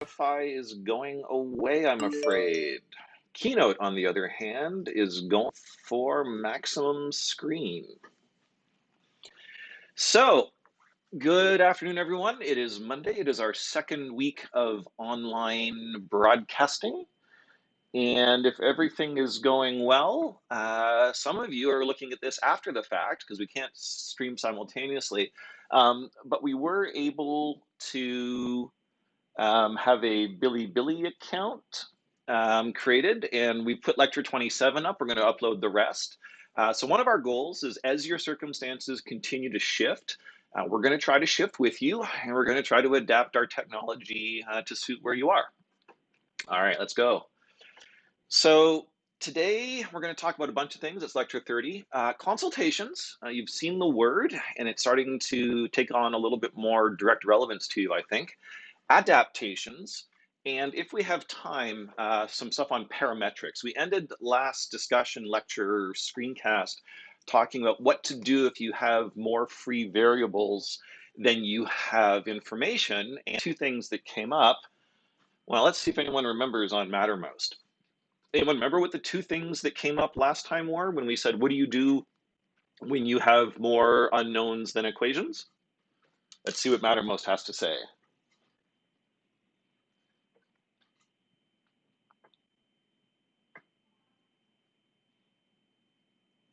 Wi-Fi is going away, I'm afraid. Keynote, on the other hand, is going for maximum screen. So, good afternoon, everyone. It is Monday. It is our second week of online broadcasting. And if everything is going well, some of you are looking at this after the fact because we can't stream simultaneously. But we were able to have a Billy account created, and we put lecture 27 up. We're going to upload the rest. So one of our goals is, as your circumstances continue to shift, we're going to try to shift with you, and we're going to try to adapt our technology to suit where you are. All right, let's go. So today we're going to talk about a bunch of things. It's lecture 30. Consultations. You've seen the word, and it's starting to take on a little bit more direct relevance to you, I think. Adaptations, and if we have time, some stuff on parametrics. We ended last discussion lecture screencast talking about what to do if you have more free variables than you have information, and two things that came up. Well, let's see if anyone remembers on Mattermost. Anyone remember what the two things that came up last time were when we said, what do you do when you have more unknowns than equations? Let's see what Mattermost has to say.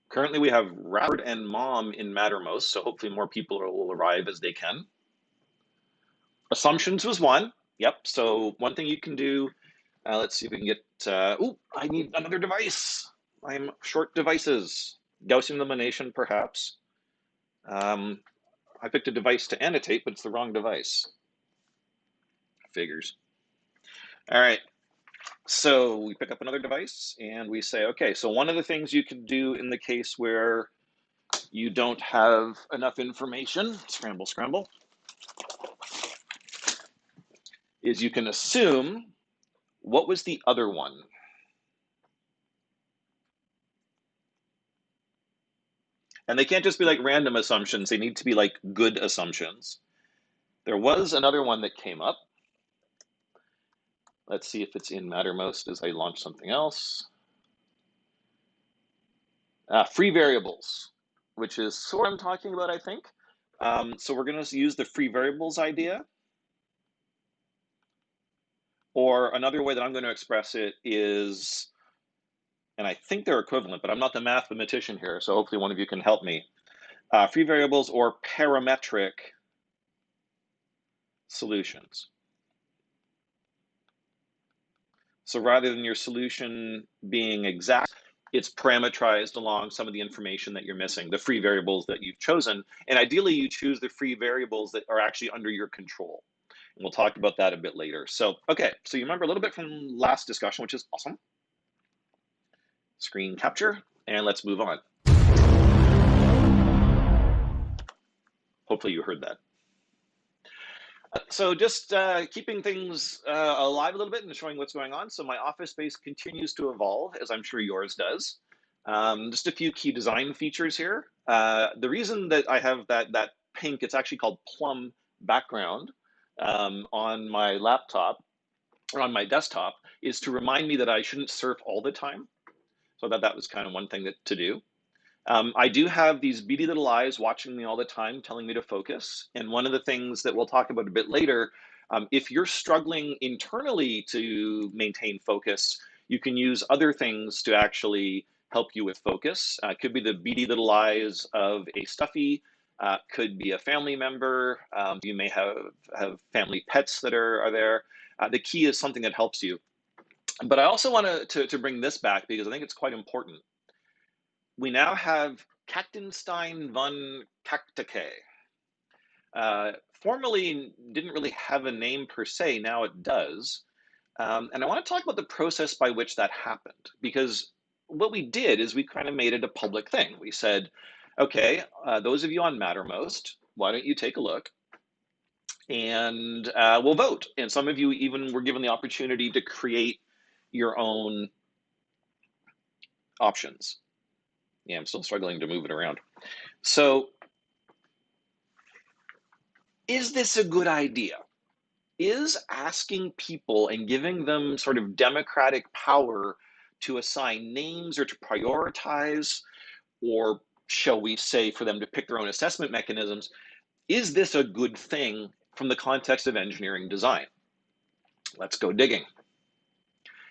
Currently, we have Robert and Mom in Mattermost, so hopefully more people will arrive as they can. Assumptions was one. Yep, so one thing you can do, let's see if we can get, I need another device. I'm short devices. Gaussian elimination, perhaps. I picked a device to annotate, but it's the wrong device. Figures. All right, so we pick up another device and we say, okay, so one of the things you could do in the case where you don't have enough information, scramble, is you can assume what was the other one. And they can't just be like random assumptions, they need to be like good assumptions. There was another one that came up. Let's see if it's in Mattermost as I launch something else. Free variables, which is sort of what I'm talking about, I think. So we're going to use the free variables idea. Or another way that I'm going to express it is, and I think they're equivalent, but I'm not the mathematician here, so hopefully one of you can help me. Free variables or parametric solutions. So rather than your solution being exact, it's parametrized along some of the information that you're missing, the free variables that you've chosen. And ideally, you choose the free variables that are actually under your control. And we'll talk about that a bit later. So, okay, so you remember a little bit from last discussion, which is awesome. Screen capture, and let's move on. Hopefully you heard that. So just keeping things alive a little bit and showing what's going on. So my office space continues to evolve, as I'm sure yours does. Just a few key design features here. The reason that I have that pink, it's actually called plum background on my laptop or on my desktop, is to remind me that I shouldn't surf all the time. So that was kind of one thing to do. I do have these beady little eyes watching me all the time, telling me to focus. And one of the things that we'll talk about a bit later, if you're struggling internally to maintain focus, you can use other things to actually help you with focus. It could be the beady little eyes of a stuffy, could be a family member. You may have family pets that are there. The key is something that helps you. But I also want to bring this back because I think it's quite important. We now have Kaktenstein von Kaktake. Formerly didn't really have a name per se, now it does. And I want to talk about the process by which that happened, because what we did is we kind of made it a public thing. We said, okay, those of you on Mattermost, why don't you take a look and we'll vote. And some of you even were given the opportunity to create your own options. Yeah, I'm still struggling to move it around. So, is this a good idea? is asking people and giving them sort of democratic power to assign names or to prioritize, or shall we say, for them to pick their own assessment mechanisms, is this a good thing from the context of engineering design? Let's go digging.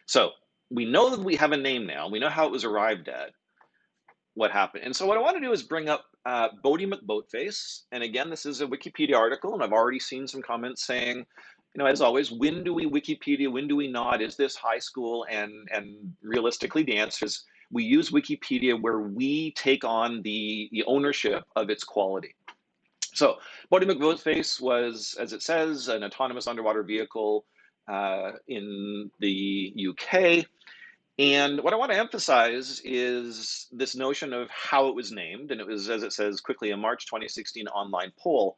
So we know that we have a name now. We know how it was arrived at, what happened. And so what I want to do is bring up Bodie McBoatface. And again, this is a Wikipedia article, and I've already seen some comments saying, as always, when do we Wikipedia, when do we not? Is this high school? And realistically, the answer is we use Wikipedia where we take on the ownership of its quality. So Bodie McBoatface was, as it says, an autonomous underwater vehicle in the UK. And what I want to emphasize is this notion of how it was named. And it was, as it says, quickly a March 2016 online poll.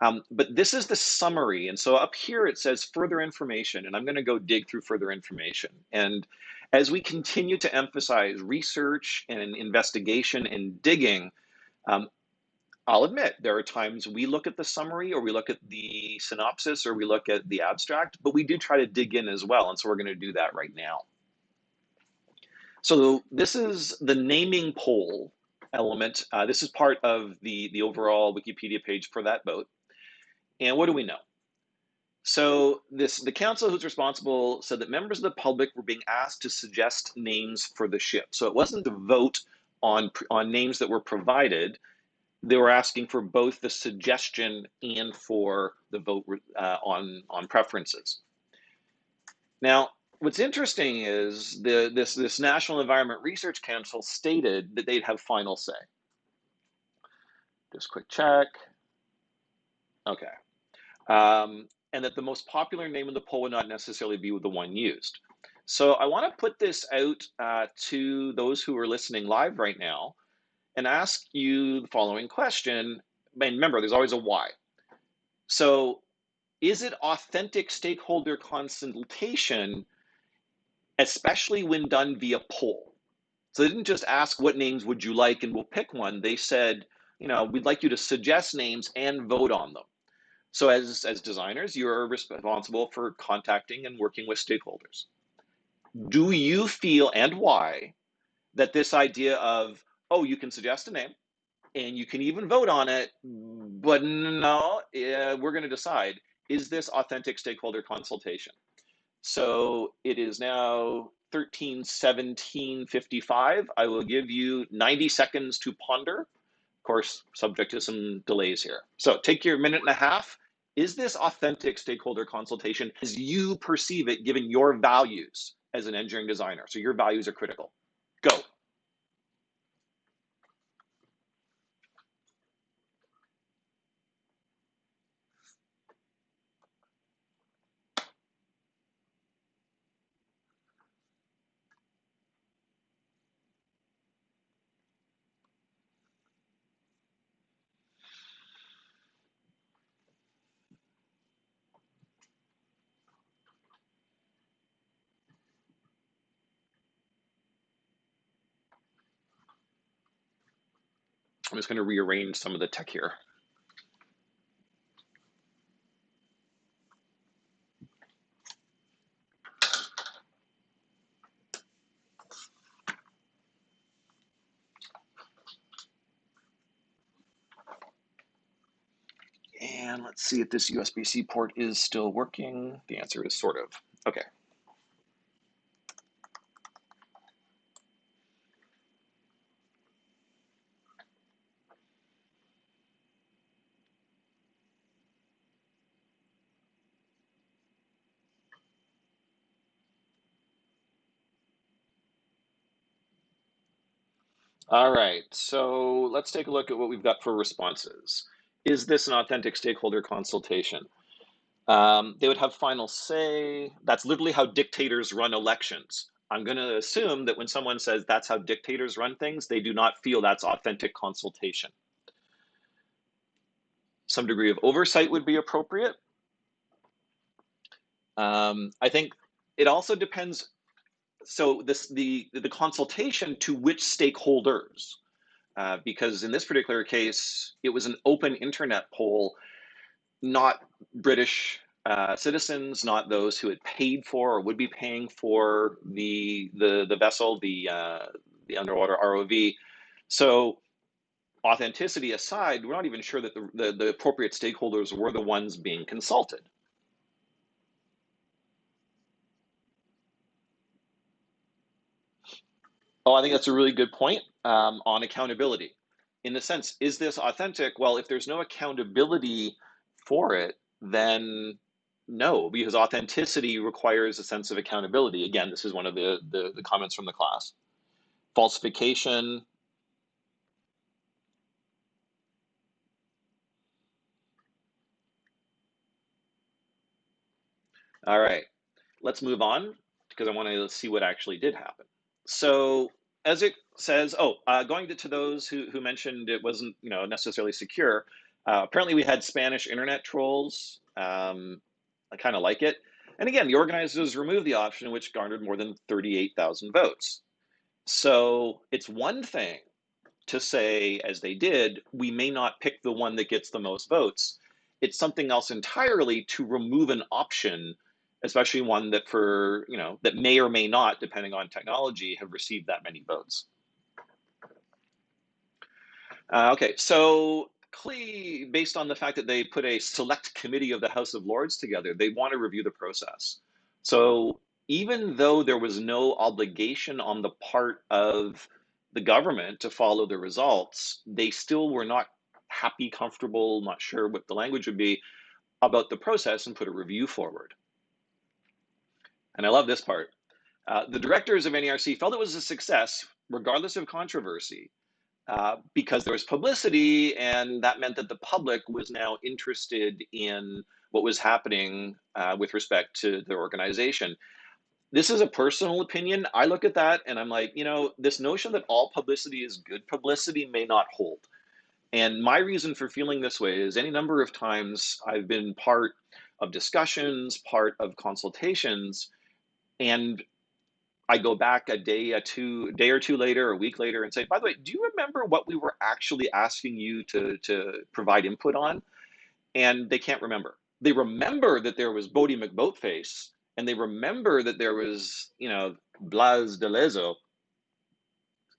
But this is the summary. And so up here it says further information. And I'm going to go dig through further information. And as we continue to emphasize research and investigation and digging, I'll admit there are times we look at the summary or we look at the synopsis or we look at the abstract, but we do try to dig in as well. And so we're going to do that right now. So this is the naming poll element. This is part of the overall Wikipedia page for that boat. And what do we know? So the council who's responsible said that members of the public were being asked to suggest names for the ship. So it wasn't a vote on names that were provided. They were asking for both the suggestion and for the vote on preferences. Now, what's interesting is this National Environment Research Council stated that they'd have final say. Just quick check. Okay. And that the most popular name in the poll would not necessarily be the one used. So I want to put this out to those who are listening live right now and ask you the following question. And remember, there's always a why. So is it authentic stakeholder consultation, especially when done via poll? So they didn't just ask what names would you like and we'll pick one. They said, we'd like you to suggest names and vote on them. So as designers, you're responsible for contacting and working with stakeholders. Do you feel, and why, that this idea of, oh, you can suggest a name and you can even vote on it, but no, we're going to decide, is this authentic stakeholder consultation? So it is now 13:17:55. I will give you 90 seconds to ponder. Of course, subject to some delays here. So take your minute and a half. Is this authentic stakeholder consultation as you perceive it, given your values as an engineering designer? So your values are critical. Go. I'm just going to rearrange some of the tech here. And let's see if this USB-C port is still working. The answer is sort of. Okay. All right, so let's take a look at what we've got for responses. Is this an authentic stakeholder consultation? They would have final say. That's literally how dictators run elections. I'm going to assume that when someone says that's how dictators run things, they do not feel that's authentic consultation. Some degree of oversight would be appropriate. I think it also depends. So the consultation to which stakeholders, because in this particular case, it was an open internet poll, not British citizens, not those who had paid for or would be paying for the vessel, the underwater ROV. So authenticity aside, we're not even sure that the appropriate stakeholders were the ones being consulted. Oh, I think that's a really good point on accountability. In the sense, is this authentic? Well, if there's no accountability for it, then no, because authenticity requires a sense of accountability. Again, this is one of the comments from the class. Falsification. All right, let's move on because I want to see what actually did happen. So as it says, going to those who mentioned it wasn't necessarily secure. Apparently, we had Spanish internet trolls. I kind of like it. And again, the organizers removed the option, which garnered more than 38,000 votes. So it's one thing to say, as they did, we may not pick the one that gets the most votes. It's something else entirely to remove an option, especially one that that may or may not, depending on technology, have received that many votes. Okay, so clearly, based on the fact that they put a select committee of the House of Lords together, they want to review the process. So even though there was no obligation on the part of the government to follow the results, they still were not happy, comfortable, not sure what the language would be about the process and put a review forward. And I love this part. The directors of NERC felt it was a success, regardless of controversy, because there was publicity, and that meant that the public was now interested in what was happening with respect to their organization. This is a personal opinion. I look at that and I'm like, this notion that all publicity is good publicity may not hold. And my reason for feeling this way is any number of times I've been part of discussions, part of consultations, and I go back a day or two later, a week later, and say, by the way, do you remember what we were actually asking you to provide input on? And they can't remember. They remember that there was Bodie McBoatface, and they remember that there was, Blas de Lezo,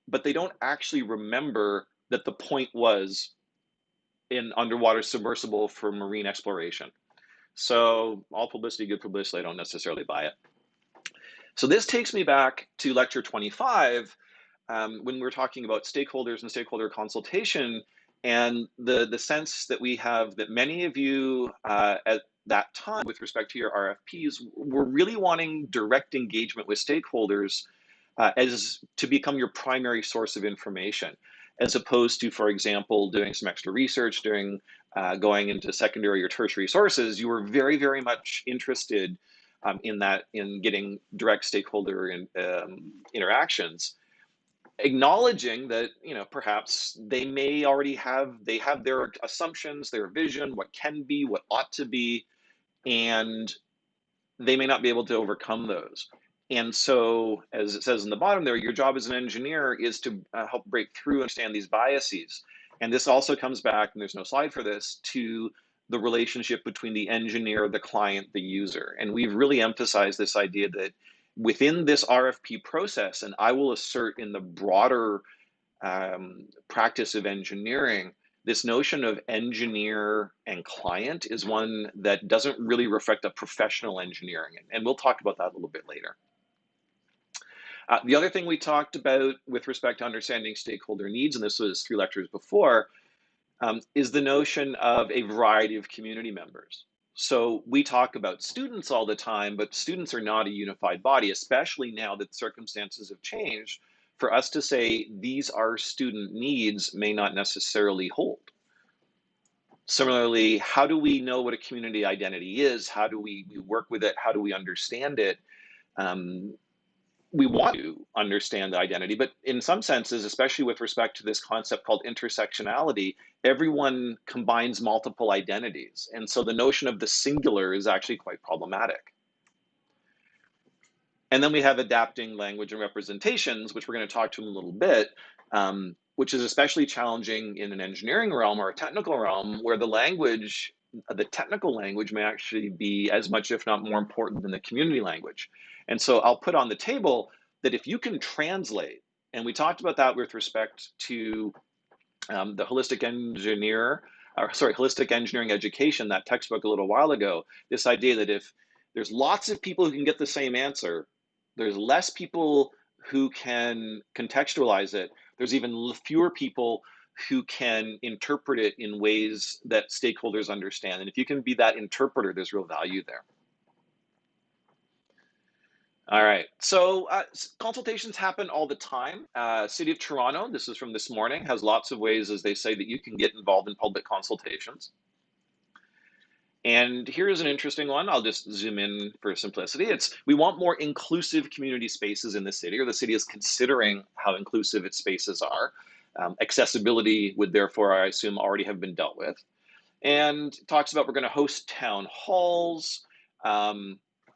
but they don't actually remember that the point was an underwater submersible for marine exploration. So all publicity, good publicity, I don't necessarily buy it. So this takes me back to lecture 25, when we were talking about stakeholders and stakeholder consultation, and the sense that we have that many of you at that time with respect to your RFPs were really wanting direct engagement with stakeholders as to become your primary source of information, as opposed to, for example, doing some extra research, going into secondary or tertiary sources. You were very, very much interested in getting direct stakeholder interactions, acknowledging that perhaps they may already have their assumptions, their vision, what can be, what ought to be, and they may not be able to overcome those. And so, as it says in the bottom there, your job as an engineer is to help break through and understand these biases. And this also comes back, and there's no slide for this, to the relationship between the engineer, the client, the user. And we've really emphasized this idea that within this RFP process, and I will assert in the broader practice of engineering, this notion of engineer and client is one that doesn't really reflect a professional engineering. And we'll talk about that a little bit later. The other thing we talked about with respect to understanding stakeholder needs, and this was 3 lectures before, is the notion of a variety of community members. So we talk about students all the time, but students are not a unified body, especially now that circumstances have changed. For us to say these are student needs may not necessarily hold. Similarly, how do we know what a community identity is? How do we work with it? How do we understand it? We want to understand the identity, but in some senses, especially with respect to this concept called intersectionality, everyone combines multiple identities. And so the notion of the singular is actually quite problematic. And then we have adapting language and representations, which we're going to talk to in a little bit, which is especially challenging in an engineering realm or a technical realm where the language the technical language may actually be as much, if not more important than the community language. And so I'll put on the table that if you can translate, and we talked about that with respect to the holistic engineering education, that textbook a little while ago, this idea that if there's lots of people who can get the same answer, there's less people who can contextualize it, there's even fewer people who can interpret it in ways that stakeholders understand. And if you can be that interpreter, there's real value there. All right, so consultations happen all the time. City of Toronto, this is from this morning, has lots of ways, as they say, that you can get involved in public consultations. And here's an interesting one. I'll just zoom in for simplicity. We want more inclusive community spaces in the city, or the city is considering how inclusive its spaces are. Accessibility would therefore, I assume, already have been dealt with. And talks about we're going to host town halls.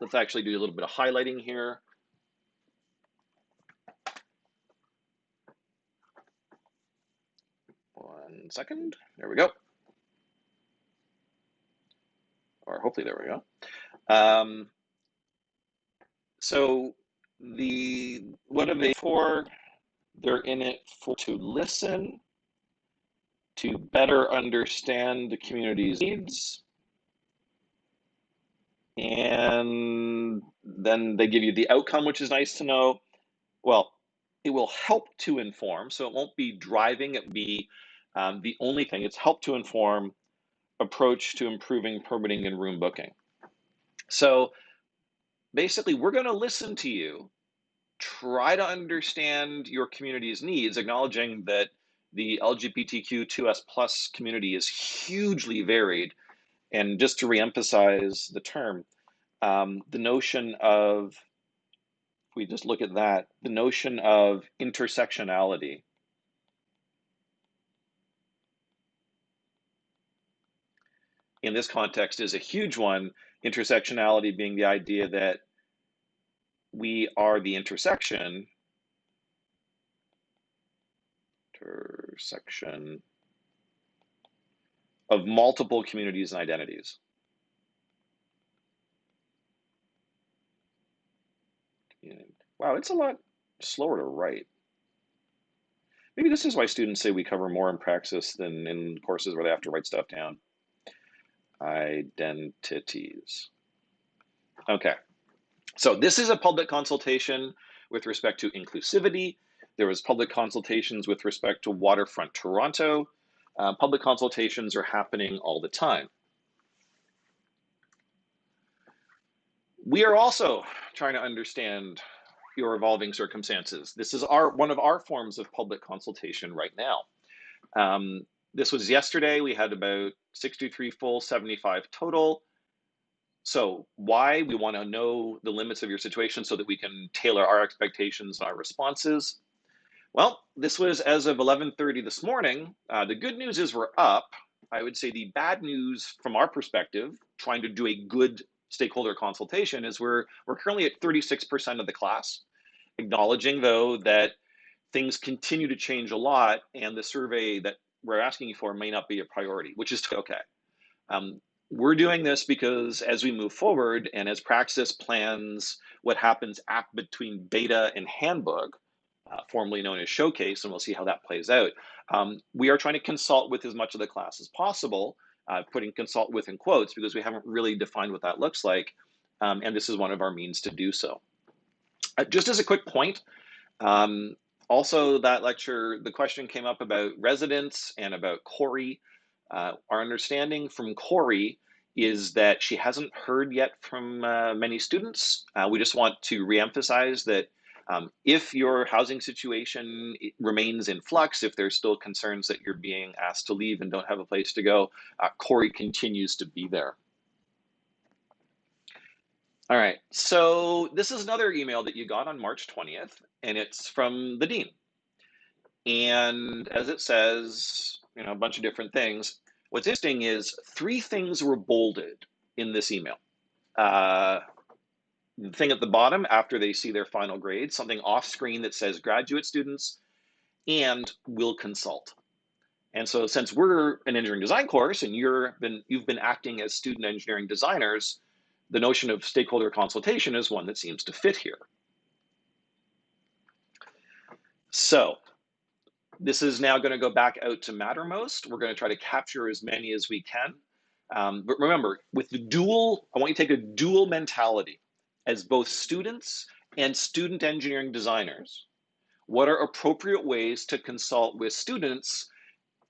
Let's actually do a little bit of highlighting here. One second. There we go. Or hopefully there we go. So what are they for? They're in it to listen, to better understand the community's needs, and then they give you the outcome, which is nice to know. Well, it will help to inform, so it won't be driving, it will be the only thing. It's help to inform approach to improving permitting and room booking. So basically, we're going to listen to you, try to understand your community's needs, acknowledging that the LGBTQ2S plus community is hugely varied. And just to reemphasize the term, the notion of, if we just look at that, the notion of intersectionality. In this context is a huge one, intersectionality being the idea that we are the intersection of multiple communities and identities. Wow, it's a lot slower to write. Maybe this is why students say we cover more in praxis than in courses where they have to write stuff down. Identities. Okay, so this is a public consultation with respect to inclusivity. There was public consultations with respect to Waterfront Toronto. Public consultations are happening all the time. We are also trying to understand your evolving circumstances. This is one of our forms of public consultation right now. This was yesterday. We had about 63 full, 75 total. So why? We want to know the limits of your situation so that we can tailor our expectations and our responses. Well, this was as of 11:30 this morning. The good news is we're up. I would say the bad news from our perspective, trying to do a good stakeholder consultation, is we're currently at 36% of the class, acknowledging though that things continue to change a lot and the survey that we're asking you for may not be a priority, which is okay. We're doing this because as we move forward and as Praxis plans what happens between beta and handbook, formerly known as showcase, and we'll see how that plays out, we are trying to consult with as much of the class as possible, putting consult with in quotes because we haven't really defined what that looks like, and this is one of our means to do so. Just as a quick point, also that lecture, the question came up about residents and about Corey. Our understanding from Corey is that she hasn't heard yet from many students. We just want to reemphasize that if your housing situation remains in flux, if there's still concerns that you're being asked to leave and don't have a place to go, Corey continues to be there. All right, so this is another email that you got on March 20th, and it's from the dean. And as it says, a bunch of different things. What's interesting is 3 things were bolded in this email. The thing at the bottom, after they see their final grade, something off screen that says graduate students and will consult. And so since we're an engineering design course and you've been acting as student engineering designers, the notion of stakeholder consultation is one that seems to fit here. So this is now going to go back out to Mattermost. We're going to try to capture as many as we can. But remember, with the dual, I want you to take a dual mentality as both students and student engineering designers. What are appropriate ways to consult with students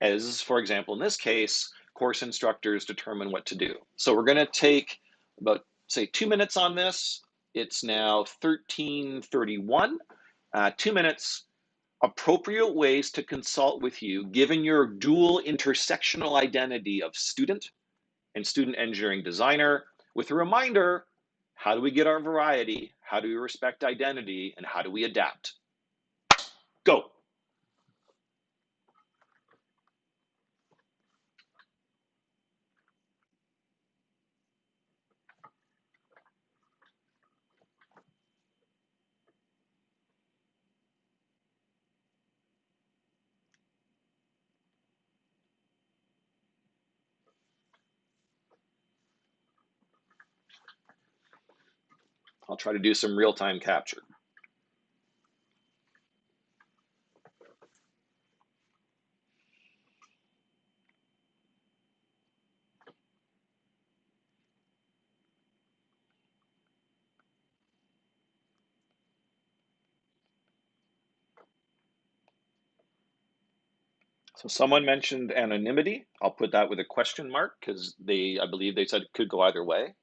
as, for example, in this case, course instructors determine what to do? So we're going to take about, say, 2 minutes on this. It's now 13:31, 2 minutes. Appropriate ways to consult with you, given your dual intersectional identity of student and student engineering designer, with a reminder, how do we get our variety? How do we respect identity? And how do we adapt? Go. I'll try to do some real-time capture. So someone mentioned anonymity. I'll put that with a question mark because I believe they said it could go either way.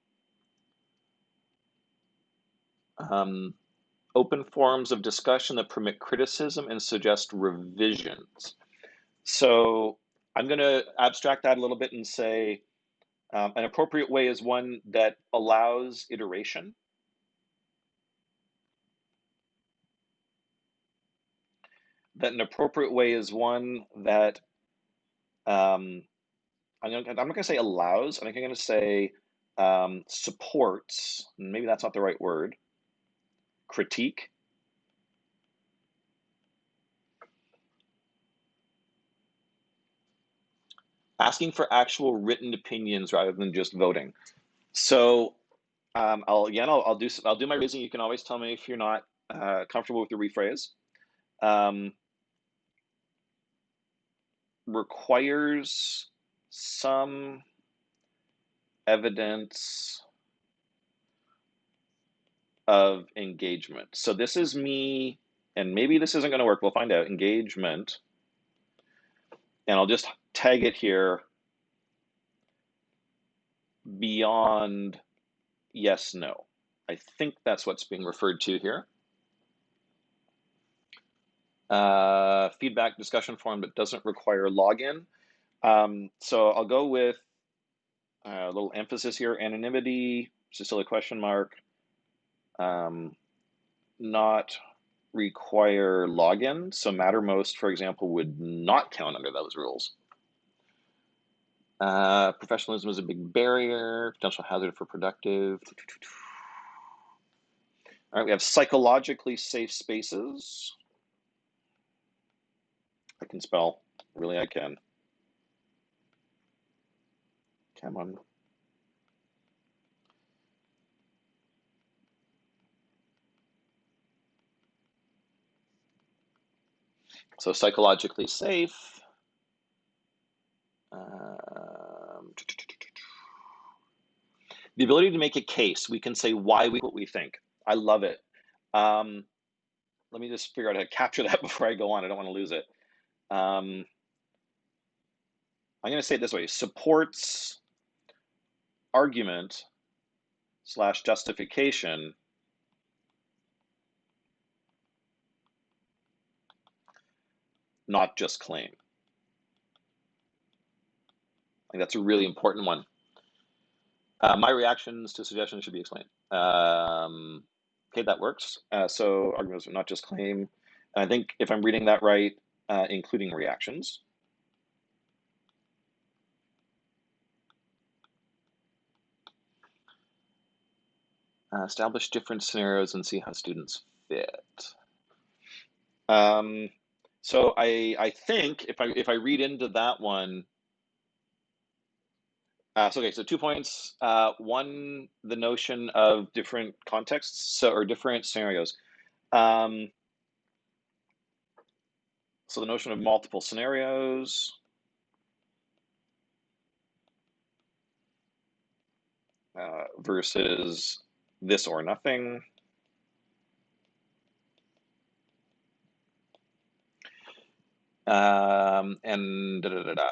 Open forums of discussion that permit criticism and suggest revisions. So I'm going to abstract that a little bit and say an appropriate way is one that allows iteration. That an appropriate way is one that I'm not going to say allows. I think I'm going to say supports. Maybe that's not the right word. Critique. Asking for actual written opinions rather than just voting. So I'll do my reasoning. You can always tell me if you're not comfortable with the rephrase. Requires some evidence of engagement. So this is me, and maybe this isn't going to work. We'll find out. Engagement. And I'll just tag it here beyond yes, no. I think that's what's being referred to here. Feedback discussion forum that doesn't require login. So I'll go with a little emphasis here, anonymity, just still a question mark, not require login. So Mattermost, for example, would not count under those rules. Professionalism is a big barrier, potential hazard for productive. All right, we have psychologically safe spaces. I can spell, really I can. Come on. So psychologically safe. The ability to make a case. We can say why we what we think. I love it. Let me just figure out how to capture that before I go on. I don't want to lose it. I'm going to say it this way. Supports argument / justification not just claim. I think that's a really important one. My reactions to suggestions should be explained. Okay, that works. So arguments are not just claim. And I think if I'm reading that right, including reactions. Establish different scenarios and see how students fit. So I think if I read into that one, so okay, so 2 points. One, the notion of different contexts, or different scenarios. Um, so the notion of multiple scenarios versus this or nothing. And da, da, da, da.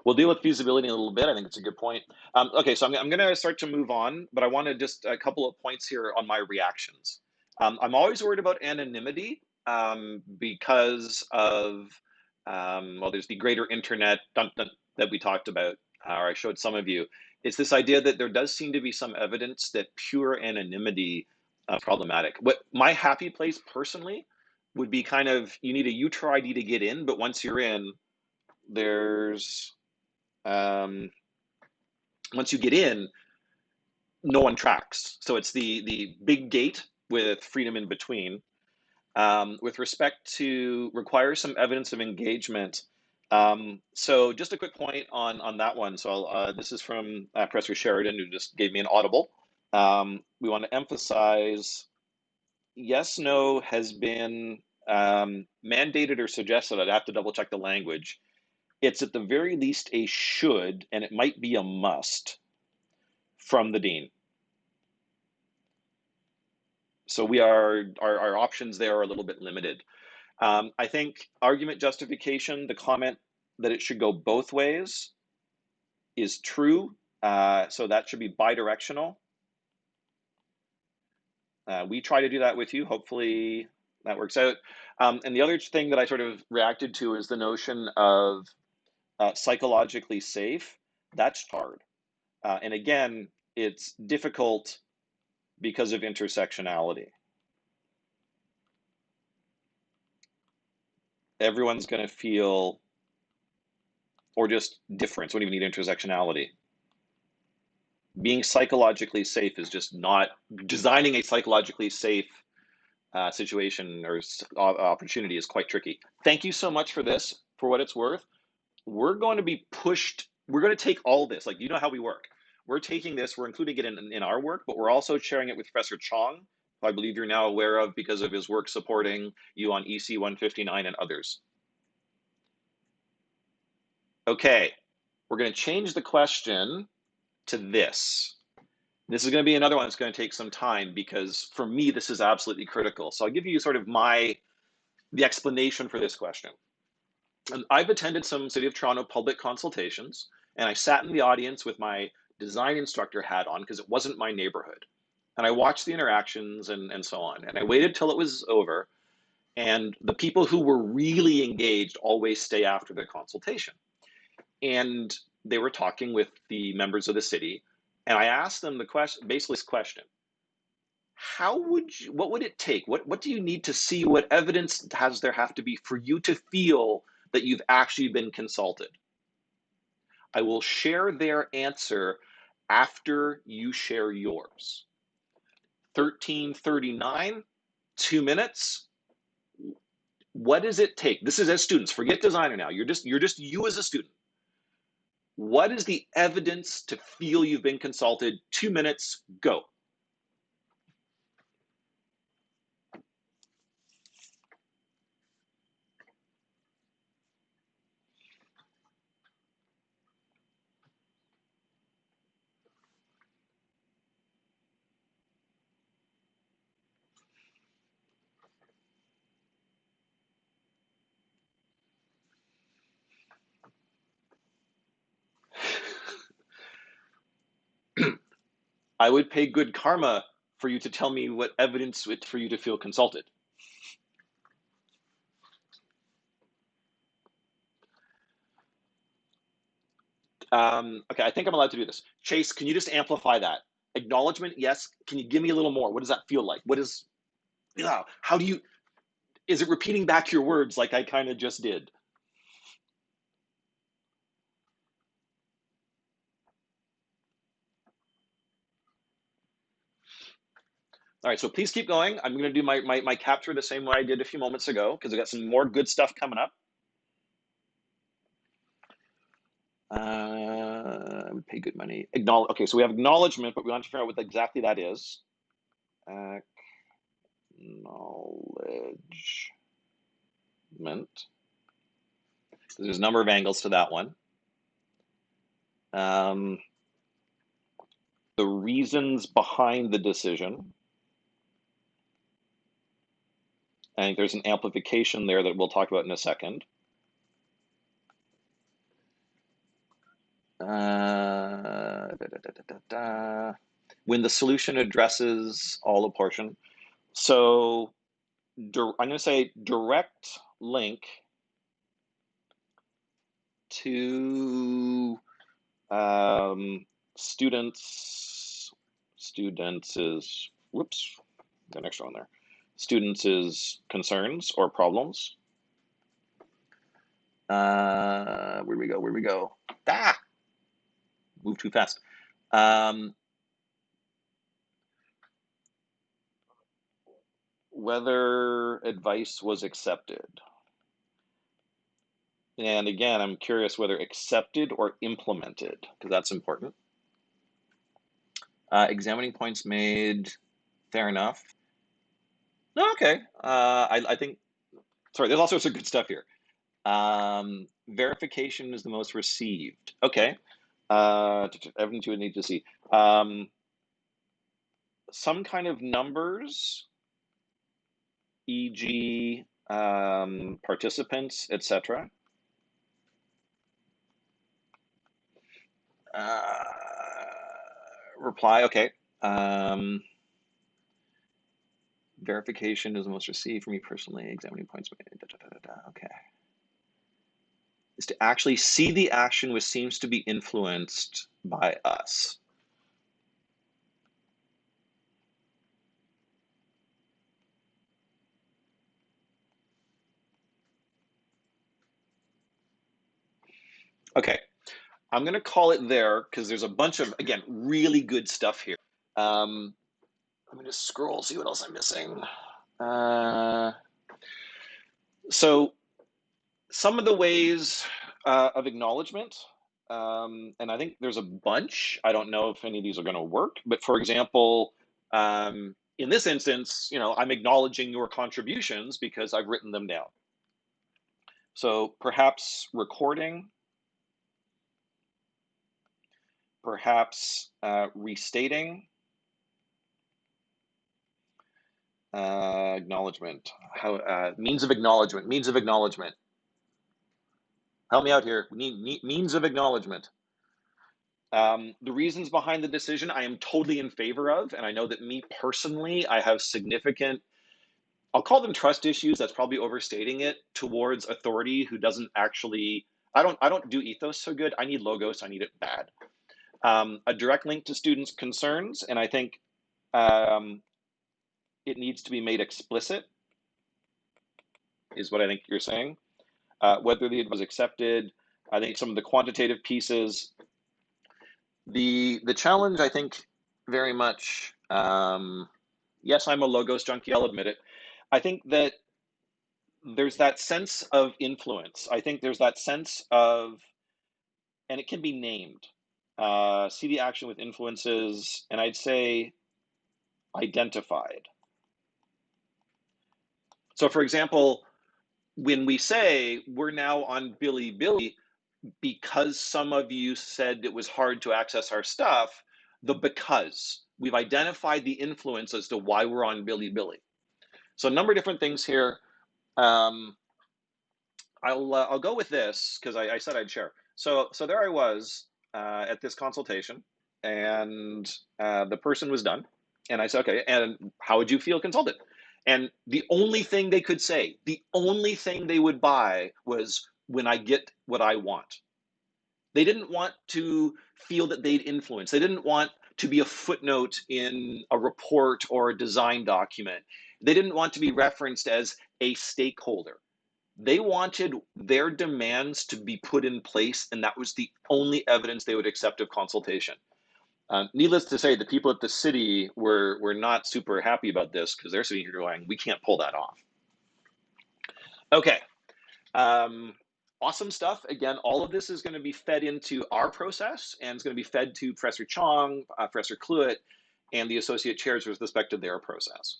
We'll deal with feasibility in a little bit. I think it's a good point. Okay, so I'm going to start to move on, but I want to just a couple of points here on my reactions. I'm always worried about anonymity because of, well, there's the greater internet that we talked about, or I showed some of you. It's this idea that there does seem to be some evidence that pure anonymity is problematic. What my happy place personally would be kind of, you need a user ID to get in, but once you're in, there's um, once you get in, no one tracks. So it's the big gate with freedom in between. With respect to require some evidence of engagement. So just a quick point on that one. So this is from Professor Sheridan, who just gave me an audible. We want to emphasize yes, no has been mandated or suggested. I'd have to double check the language. It's at the very least a should, and it might be a must from the dean. So our options there are a little bit limited. I think argument justification, the comment that it should go both ways is true. So that should be bidirectional. We try to do that with you. Hopefully that works out. And the other thing that I sort of reacted to is the notion of psychologically safe. That's hard. And again, it's difficult because of intersectionality. Everyone's going to feel, or just difference. We don't even need intersectionality. Being psychologically safe is just not, designing a psychologically safe situation or opportunity is quite tricky. Thank you so much for this. For what it's worth, we're going to be pushed. We're going to take all this, like, you know how we work. We're taking this, we're including it in our work, but we're also sharing it with Professor Chong, who I believe you're now aware of because of his work supporting you on EC159 and others. Okay, we're going to change the question to this. This is going to be another one that's going to take some time because for me, this is absolutely critical. So I'll give you sort of the explanation for this question. And I've attended some City of Toronto public consultations, and I sat in the audience with my design instructor hat on because it wasn't my neighborhood. And I watched the interactions and so on. And I waited till it was over. And the people who were really engaged always stay after the consultation. And they were talking with the members of the city. And I asked them the question, basically this question: what would it take? What do you need to see? What evidence does there have to be for you to feel that you've actually been consulted? I will share their answer after you share yours. 1339, 2 minutes. What does it take? This is as students, forget designer now. You're just you as a student. What is the evidence to feel you've been consulted? 2 minutes, go. I would pay good karma for you to tell me what evidence for you to feel consulted. Okay, I think I'm allowed to do this. Chase, can you just amplify that? Acknowledgement, yes. Can you give me a little more? What does that feel like? What is, how do you, is it repeating back your words like I kind of just did? All right, so please keep going. I'm going to do my capture the same way I did a few moments ago, because I got some more good stuff coming up. We pay good money. Acknowledge. Okay, so we have acknowledgement, but we want to figure out what exactly that is. Acknowledgement. There's a number of angles to that one. The reasons behind the decision. I think there's an amplification there that we'll talk about in a second. When the solution addresses all a portion. So I'm going to say direct link to students is, whoops, got an extra one there. Students is concerns or problems. Where we go? Move too fast. Whether advice was accepted. And again, I'm curious whether accepted or implemented, because that's important. Examining points made, fair enough. No, okay. I think, sorry, there's all sorts of good stuff here. Verification is the most received. Okay. Evidence you would need to see. Some kind of numbers, e.g., participants, etc. Reply, okay. Verification is the most received for me personally. Examining points made. Okay. Is to actually see the action which seems to be influenced by us. Okay, I'm going to call it there because there's a bunch of, again, really good stuff here. Let me just scroll, see what else I'm missing. So some of the ways of acknowledgement, and I think there's a bunch. I don't know if any of these are going to work, but for example, in this instance, I'm acknowledging your contributions because I've written them down. So perhaps recording, perhaps restating, acknowledgement, means of acknowledgement. Help me out here. We need means of acknowledgement. The reasons behind the decision I am totally in favor of, and I know that me personally, I have significant, I'll call them trust issues, that's probably overstating it, towards authority who doesn't actually, I don't do ethos so good. I need logos, I need it bad. A direct link to students' concerns, and I think it needs to be made explicit, is what I think you're saying. Whether it was accepted, I think some of the quantitative pieces, the challenge, I think, very much, yes, I'm a logos junkie, I'll admit it. I think that there's that sense of influence. I think there's that sense of, and it can be named, see the action with influences, and I'd say identified. So for example, when we say we're now on Bilibili because some of you said it was hard to access our stuff, because we've identified the influence as to why we're on Bilibili. So a number of different things here. I'll go with this because I said I'd share. So there I was at this consultation, and the person was done, and I said, okay, and how would you feel consulted? And the only thing they could say, the only thing they would buy was when I get what I want. They didn't want to feel that they'd influence. They didn't want to be a footnote in a report or a design document. They didn't want to be referenced as a stakeholder. They wanted their demands to be put in place, and that was the only evidence they would accept of consultation. Needless to say, the people at the city were not super happy about this because they're sitting here going, we can't pull that off. Okay. Awesome stuff. Again, all of this is going to be fed into our process, and it's going to be fed to Professor Chong, Professor Cluett, and the associate chairs with respect to their process.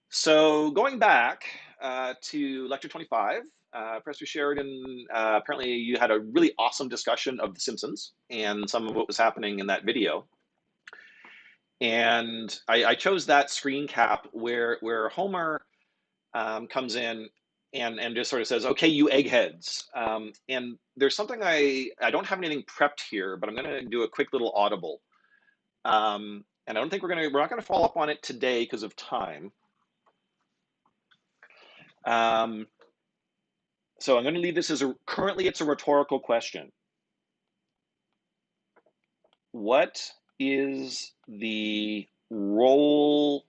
So going back to lecture 25, Professor Sheridan, apparently you had a really awesome discussion of The Simpsons and some of what was happening in that video. And I chose that screen cap where Homer comes in and just sort of says, okay, you eggheads. And there's something I don't have anything prepped here, but I'm going to do a quick little audible. And I don't think we're not going to follow up on it today because of time. So I'm going to leave this as currently it's a rhetorical question. What is the role,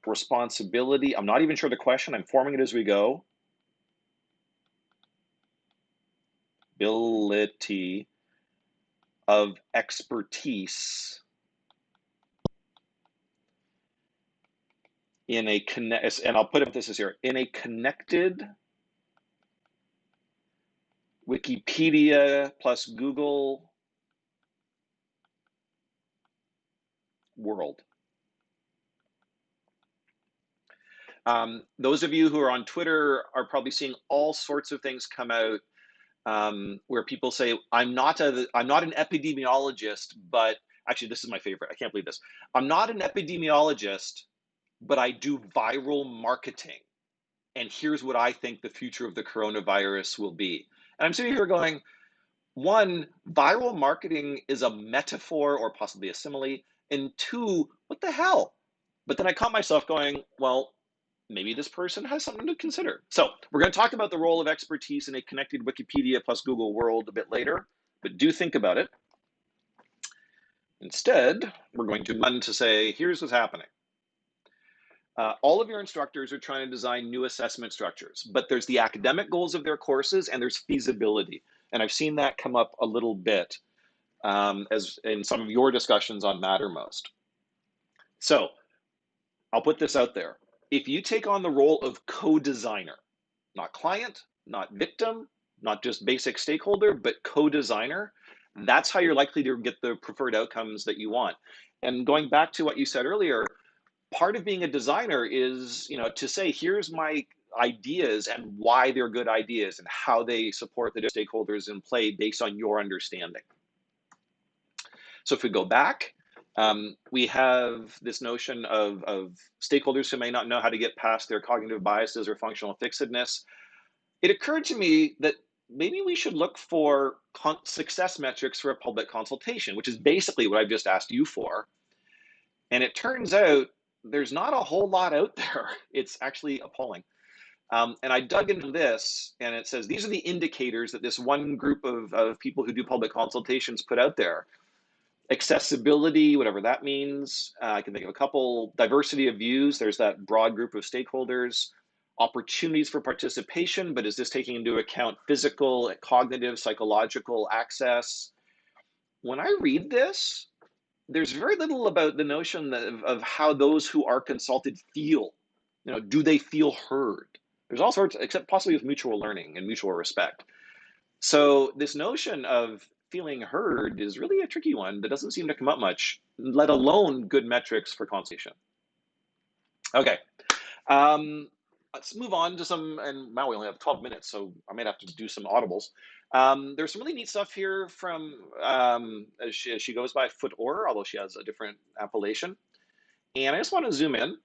responsibility? I'm not even sure the question. I'm forming it as we go. Ability of expertise in a connect, and I'll put emphasis here, in a connected Wikipedia plus Google world. Those of you who are on Twitter are probably seeing all sorts of things come out where people say, I'm not an epidemiologist, but actually this is my favorite. I can't believe this. I'm not an epidemiologist, but I do viral marketing. And here's what I think the future of the coronavirus will be. And I'm sitting here going, one, viral marketing is a metaphor or possibly a simile. And two, what the hell? But then I caught myself going, well, maybe this person has something to consider. So we're going to talk about the role of expertise in a connected Wikipedia plus Google world a bit later, but do think about it. Instead, we're going to run to say, here's what's happening. All of your instructors are trying to design new assessment structures, but there's the academic goals of their courses and there's feasibility. And I've seen that come up a little bit as in some of your discussions on Mattermost. So I'll put this out there. If you take on the role of co-designer, not client, not victim, not just basic stakeholder, but co-designer, that's how you're likely to get the preferred outcomes that you want. And going back to what you said earlier, part of being a designer is, to say, here's my ideas and why they're good ideas and how they support the stakeholders in play based on your understanding. So if we go back, we have this notion of stakeholders who may not know how to get past their cognitive biases or functional fixedness. It occurred to me that maybe we should look for success metrics for a public consultation, which is basically what I've just asked you for. And it turns out there's not a whole lot out there. It's actually appalling. And I dug into this, and it says these are the indicators that this one group of people who do public consultations put out there. Accessibility, whatever that means. I can think of a couple. Diversity of views, there's that broad group of stakeholders. Opportunities for participation, but is this taking into account physical, cognitive, psychological access? When I read this, there's very little about the notion of how those who are consulted feel. Do they feel heard? There's all sorts, except possibly with mutual learning and mutual respect. So this notion of feeling heard is really a tricky one that doesn't seem to come up much, let alone good metrics for consultation. Okay, let's move on to some, and now we only have 12 minutes, so I might have to do some audibles. There's some really neat stuff here from, as she goes by Foot Or, although she has a different appellation. And I just want to zoom in.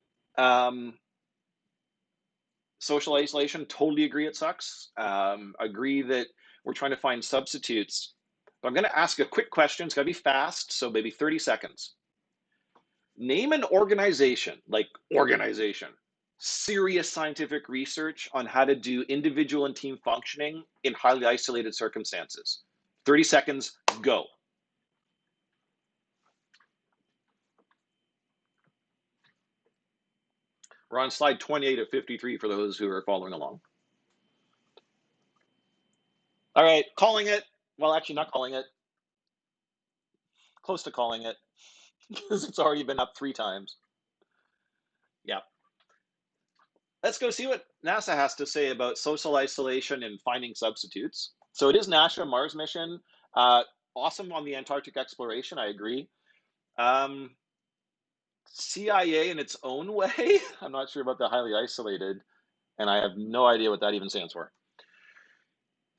Social isolation, totally agree it sucks. Agree that we're trying to find substitutes. But I'm going to ask a quick question. It's going to be fast, so maybe 30 seconds. Name an organization, serious scientific research on how to do individual and team functioning in highly isolated circumstances. 30 seconds, go. We're on slide 28 of 53 for those who are following along. All right, calling it. Well, actually not calling it. Close to calling it because it's already been up 3 times. Yeah. Let's go see what NASA has to say about social isolation and finding substitutes. So it is NASA Mars mission. Uh, awesome on the Antarctic exploration. I agree. Um, CIA in its own way. I'm not sure about the highly isolated, and I have no idea what that even stands for.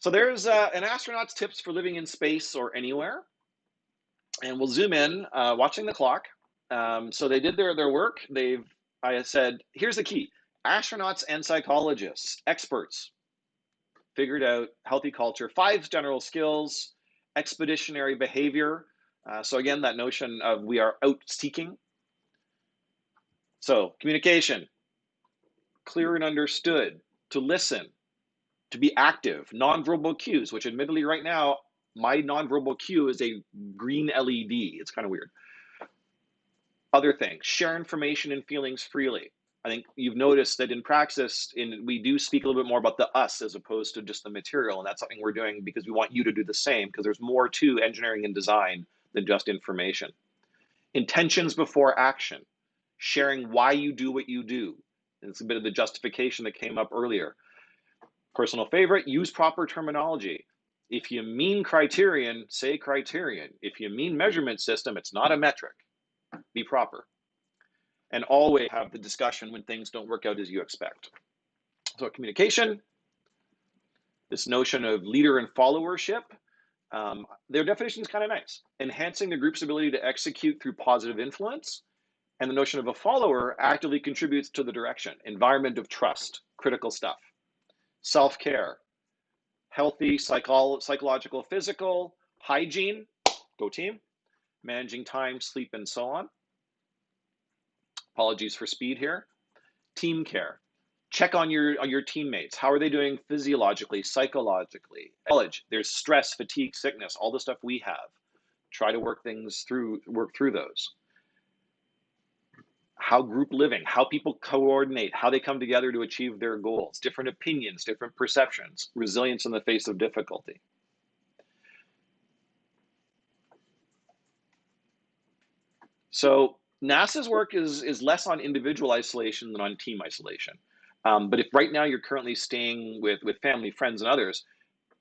So there's an astronaut's tips for living in space or anywhere, and we'll zoom in, watching the clock. So they did their work. I said, here's the key: astronauts and psychologists, experts, figured out healthy culture, 5 general skills, expeditionary behavior. So again, that notion of we are out seeking. So communication, clear and understood, to listen, to be active, nonverbal cues, which admittedly right now, my nonverbal cue is a green LED. It's kind of weird. Other things, share information and feelings freely. I think you've noticed that in praxis, we do speak a little bit more about the us as opposed to just the material. And that's something we're doing because we want you to do the same, because there's more to engineering and design than just information. Intentions before action, sharing why you do what you do. And it's a bit of the justification that came up earlier. Personal favorite, use proper terminology. If you mean criterion, say criterion. If you mean measurement system, it's not a metric. Be proper. And always have the discussion when things don't work out as you expect. So communication, this notion of leader and followership, their definition is kind of nice. Enhancing the group's ability to execute through positive influence. And the notion of a follower actively contributes to the direction. Environment of trust, critical stuff. Self-care, healthy psychological, physical, hygiene, go team, managing time, sleep, and so on. Apologies for speed here. Team care. Check on your teammates. How are they doing physiologically, psychologically? Knowledge. There's stress, fatigue, sickness, all the stuff we have. Try to work through those. How group living, how people coordinate, how they come together to achieve their goals, different opinions, different perceptions, resilience in the face of difficulty. So NASA's work is less on individual isolation than on team isolation. But if right now you're currently staying with family, friends, and others,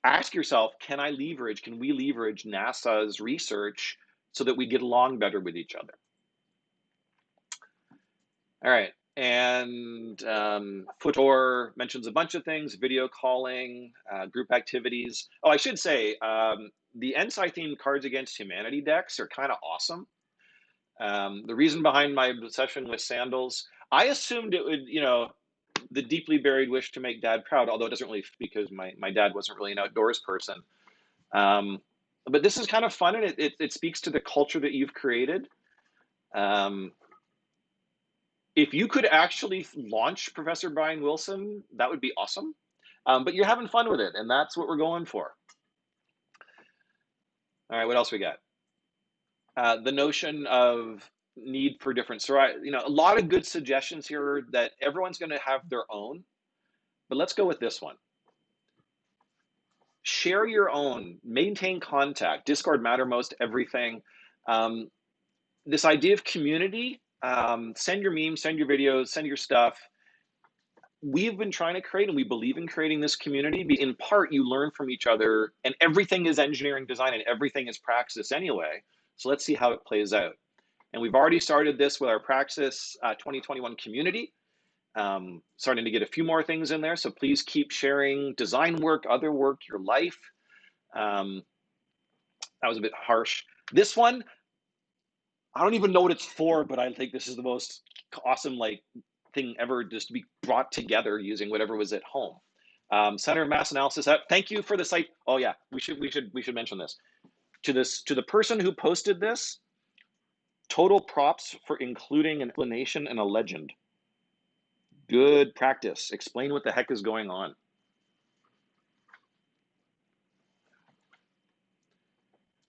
ask yourself, can we leverage NASA's research so that we get along better with each other? All right. And Footor mentions a bunch of things: video calling, group activities. Oh, I should say, the NSI themed Cards Against Humanity decks are kind of awesome. The reason behind my obsession with sandals, I assumed it would, the deeply buried wish to make dad proud, although it doesn't really, because my dad wasn't really an outdoors person. But this is kind of fun, and it speaks to the culture that you've created. If you could actually launch Professor Brian Wilson, that would be awesome. But you're having fun with it, and that's what we're going for. All right, what else we got? The notion of need for different, so a lot of good suggestions here that everyone's going to have their own, but let's go with this one. Share your own, maintain contact, Discord, Mattermost, everything. This idea of community, send your memes, send your videos, send your stuff. We've been trying to create, and we believe in creating this community. In part, you learn from each other, and everything is engineering design and everything is praxis anyway. So let's see how it plays out. And we've already started this with our Praxis 2021 community, starting to get a few more things in there. So please keep sharing design work, other work, your life. That was a bit harsh. This one, I don't even know what it's for, but I think this is the most awesome thing ever, just to be brought together using whatever was at home. Center of Mass Analysis. Thank you for the site. Oh yeah, we should mention this. To the person who posted this, total props for including an explanation and a legend. Good practice. Explain what the heck is going on.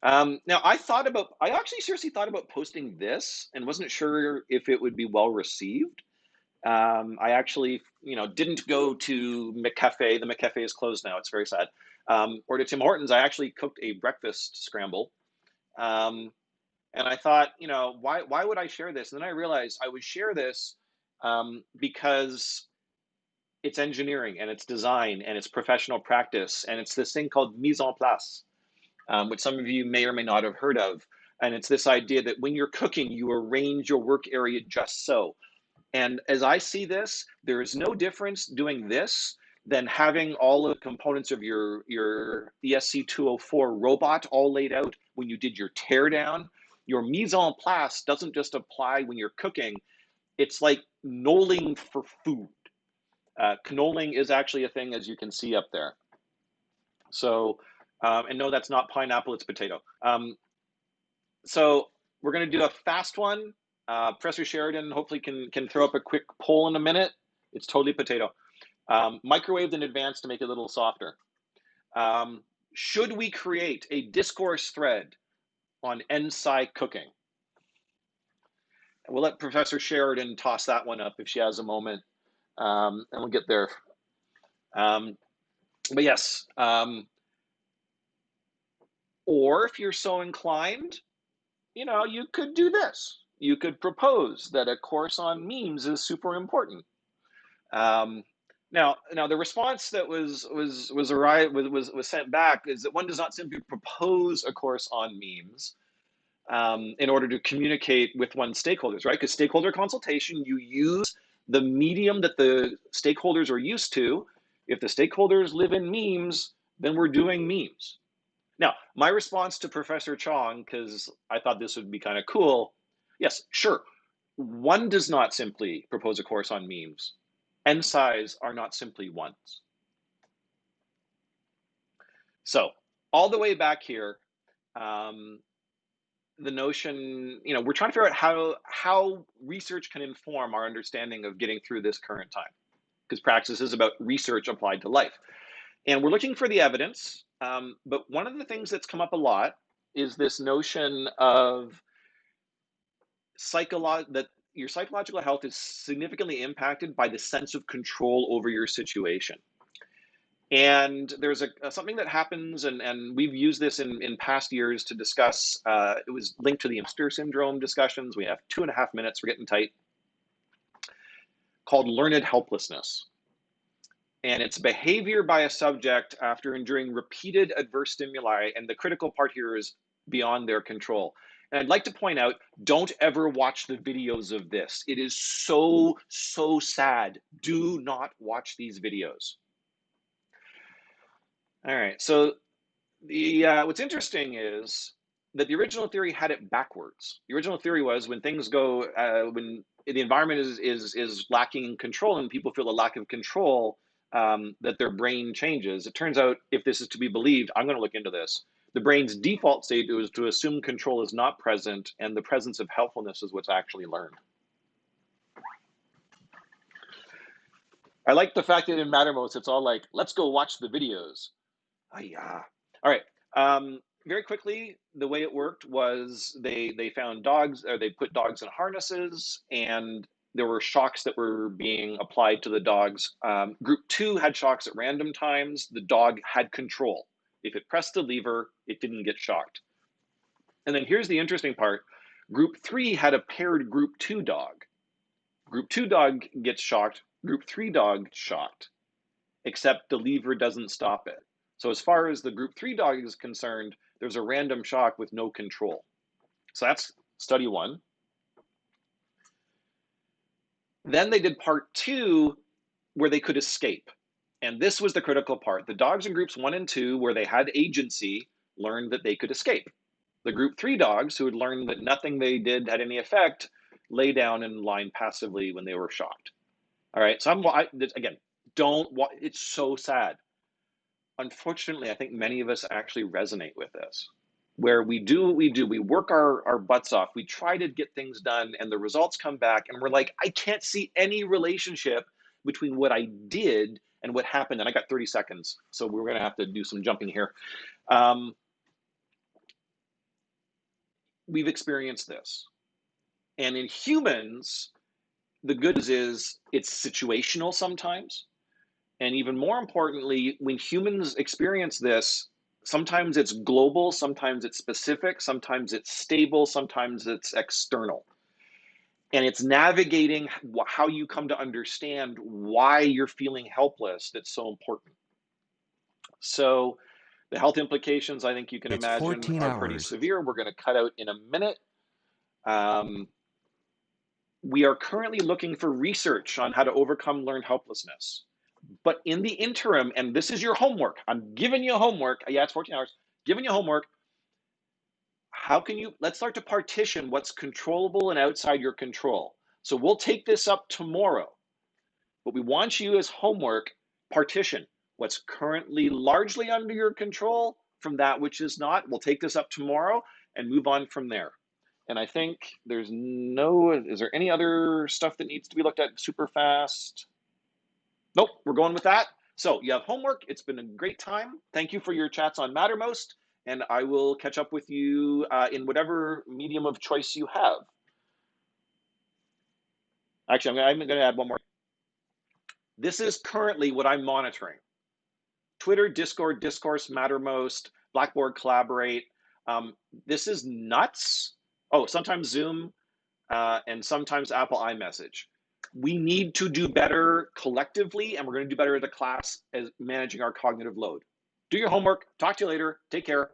Now I actually seriously thought about posting this and wasn't sure if it would be well received. I actually, didn't go to McCafe. The McCafe is closed now. It's very sad. Or to Tim Hortons. I actually cooked a breakfast scramble. And I thought, why would I share this? And then I realized I would share this because it's engineering and it's design and it's professional practice and it's this thing called mise en place, which some of you may or may not have heard of. And it's this idea that when you're cooking, you arrange your work area just so. And as I see this, there is no difference doing this than having all of the components of your ESC204 robot all laid out when you did your teardown. Your mise en place doesn't just apply when you're cooking. It's like knolling for food. Cannoling is actually a thing, as you can see up there. So, and no, that's not pineapple, it's potato. So we're going to do a fast one. Professor Sheridan hopefully can throw up a quick poll in a minute. It's totally potato. Microwaved in advance to make it a little softer. Should we create a discourse thread on NSI cooking? We'll let Professor Sheridan toss that one up if she has a moment, and we'll get there. But yes, or if you're so inclined, you could do this. You could propose that a course on memes is super important. Now, the response that was sent back is that one does not simply propose a course on memes in order to communicate with one's stakeholders, right? Because stakeholder consultation, you use the medium that the stakeholders are used to. If the stakeholders live in memes, then we're doing memes. Now, my response to Professor Chong, because I thought this would be kind of cool, yes, sure. One does not simply propose a course on memes. NSIs are not simply ones. So all the way back here, the notion, we're trying to figure out how research can inform our understanding of getting through this current time, because praxis is about research applied to life. And we're looking for the evidence, but one of the things that's come up a lot is this notion of that your psychological health is significantly impacted by the sense of control over your situation. And there's something that happens, and we've used this in past years to discuss, it was linked to the imposter syndrome discussions. We have 2.5 minutes, we're getting tight, called learned helplessness. And it's behavior by a subject after enduring repeated adverse stimuli, and the critical part here is beyond their control. And I'd like to point out, don't ever watch the videos of this. It is so, so sad. Do not watch these videos. All right, so what's interesting is that the original theory had it backwards. The original theory was when things go, when the environment is lacking control and people feel a lack of control, that their brain changes. It turns out, if this is to be believed, I'm going to look into this. The brain's default state is to assume control is not present, and the presence of helpfulness is what's actually learned. I like the fact that in Mattermost, it's all like, let's go watch the videos. Yeah. All right. Very quickly, the way it worked was they found dogs, or they put dogs in harnesses, and there were shocks that were being applied to the dogs. Group 2 had shocks at random times. The dog had control. If it pressed the lever, it didn't get shocked. And then here's the interesting part. Group 3 had a paired Group 2 dog. Group 2 dog gets shocked. Group 3 dog shocked, except the lever doesn't stop it. So as far as the Group 3 dog is concerned, there's a random shock with no control. So that's study 1. Then they did part 2, where they could escape. And this was the critical part. The dogs in groups 1 and 2, where they had agency, learned that they could escape. The Group 3 dogs, who had learned that nothing they did had any effect, lay down and line passively when they were shocked. All right, so again, it's so sad. Unfortunately, I think many of us actually resonate with this, where we do what we do. We work our butts off. We try to get things done, and the results come back, and we're like, I can't see any relationship between what I did and what happened. And I got 30 seconds, so we're going to have to do some jumping here. We've experienced this. And in humans, the good news is it's situational sometimes. And even more importantly, when humans experience this, Sometimes it's global, sometimes it's specific, sometimes it's stable, sometimes it's external. And it's navigating how you come to understand why you're feeling helpless that's so important. So the health implications, I think you can It's imagine, 14 are pretty hours. severe. We're going to cut out in a minute. We are currently looking for research on how to overcome learned helplessness. But in the interim, and this is your homework, I'm giving you homework. Yeah, it's 14 hours. Giving you homework. How can you, let's start to partition what's controllable and outside your control. So we'll take this up tomorrow, but we want you as homework, partition what's currently largely under your control from that which is not. We'll take this up tomorrow and move on from there. And I think there's no, is there any other stuff that needs to be looked at super fast? Nope, we're going with that. So you have homework. It's been a great time. Thank you for your chats on Mattermost, and I will catch up with you in whatever medium of choice you have. Actually, I'm going to add one more. This is currently what I'm monitoring. Twitter, Discord, Discourse, Mattermost, Blackboard, Collaborate. This is nuts. Oh, sometimes Zoom and sometimes Apple iMessage. We need to do better collectively, and we're going to do better as a class as managing our cognitive load. Do your homework. Talk to you later. Take care.